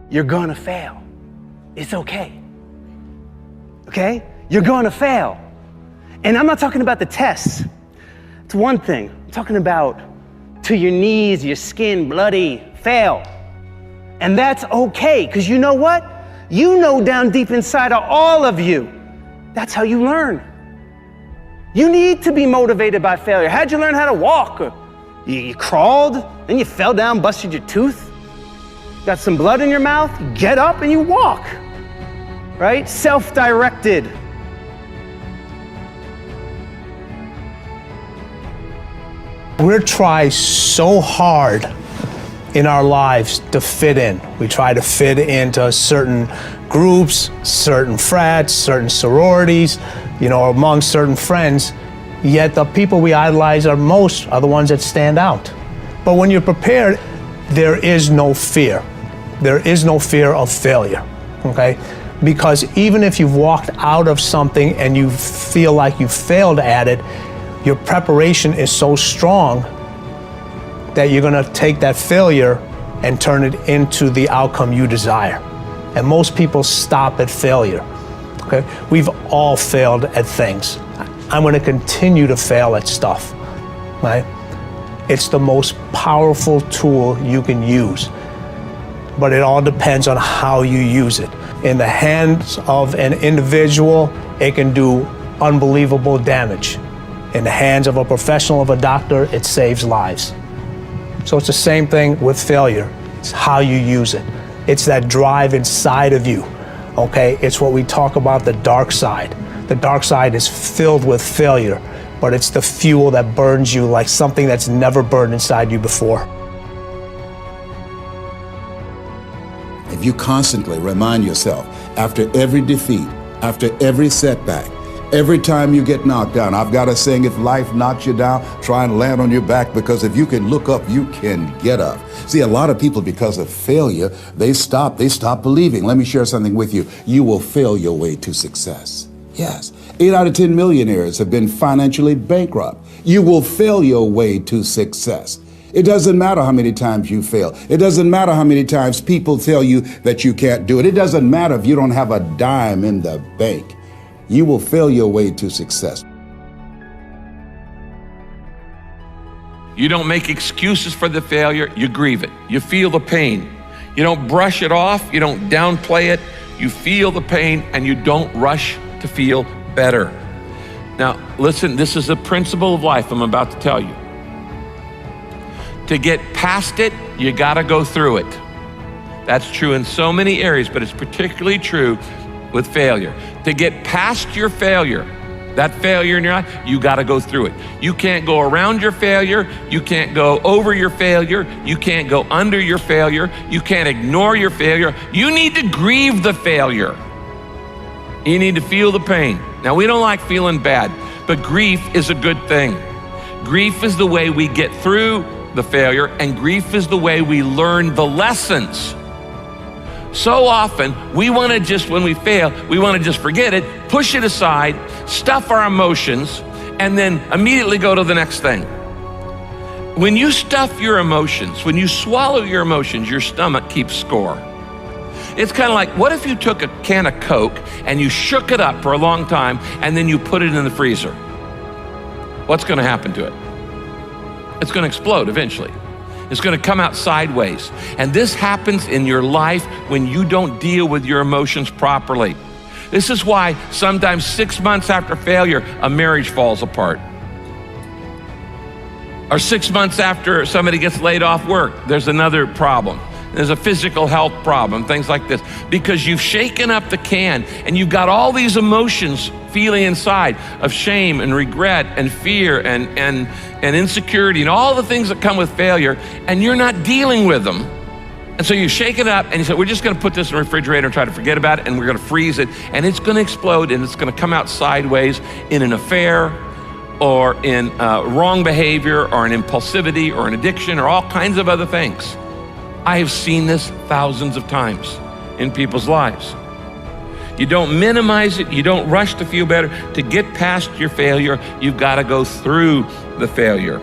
You're gonna fail. It's okay. Okay? You're gonna fail. And I'm not talking about the tests. It's one thing. I'm talking about to your knees, your skin, bloody, fail. And that's okay, because you know what? You know down deep inside of all of you, that's how you learn. You need to be motivated by failure. How'd you learn how to walk? You crawled, then you fell down, busted your tooth, got some blood in your mouth, you get up and you walk, right? Self-directed. We try so hard in our lives to fit in. We try to fit into certain groups, certain frats, certain sororities, among certain friends. Yet the people we idolize are the ones that stand out. But when you're prepared, there is no fear. There is no fear of failure, okay? Because even if you've walked out of something and you feel like you failed at it, your preparation is so strong that you're gonna take that failure and turn it into the outcome you desire. And most people stop at failure, okay? We've all failed at things. I'm gonna continue to fail at stuff, right? It's the most powerful tool you can use, but it all depends on how you use it. In the hands of an individual, it can do unbelievable damage. In the hands of a professional, of a doctor, it saves lives. So it's the same thing with failure. It's how you use it. It's that drive inside of you, okay? It's what we talk about, the dark side. The dark side is filled with failure, but it's the fuel that burns you like something that's never burned inside you before. If you constantly remind yourself, after every defeat, after every setback, every time you get knocked down, I've got a saying, if life knocks you down, try and land on your back, because if you can look up, you can get up. See, a lot of people, because of failure, they stop believing. Let me share something with you. You will fail your way to success. Yes, 8 out of 10 millionaires have been financially bankrupt. You will fail your way to success. It doesn't matter how many times you fail. It doesn't matter how many times people tell you that you can't do it. It doesn't matter if you don't have a dime in the bank. You will fail your way to success. You don't make excuses for the failure, you grieve it. You feel the pain. You don't brush it off, you don't downplay it. You feel the pain and you don't rush to feel better. Now, listen, this is a principle of life I'm about to tell you. To get past it, you gotta go through it. That's true in so many areas, but it's particularly true with failure. To get past your failure, that failure in your life, you gotta go through it. You can't go around your failure, you can't go over your failure, you can't go under your failure, you can't ignore your failure. You need to grieve the failure. You need to feel the pain. Now, we don't like feeling bad, but grief is a good thing. Grief is the way we get through the failure, and grief is the way we learn the lessons. So often, we want to just, when we fail, we want to just forget it, push it aside, stuff our emotions, and then immediately go to the next thing. When you stuff your emotions, when you swallow your emotions, your stomach keeps score. It's kind of like, what if you took a can of Coke and you shook it up for a long time and then you put it in the freezer? What's going to happen to it? It's going to explode eventually. It's going to come out sideways. And this happens in your life when you don't deal with your emotions properly. This is why sometimes 6 months after failure, a marriage falls apart. Or 6 months after somebody gets laid off work, there's another problem. There's a physical health problem, things like this. Because you've shaken up the can and you've got all these emotions feeling inside of shame and regret and fear and insecurity and all the things that come with failure, and you're not dealing with them. And so you shake it up and you say, we're just gonna put this in the refrigerator and try to forget about it, and we're gonna freeze it, and it's gonna explode, and it's gonna come out sideways in an affair or in wrong behavior or an impulsivity or an addiction or all kinds of other things. I have seen this thousands of times in people's lives. You don't minimize it, you don't rush to feel better. To get past your failure, you've got to go through the failure.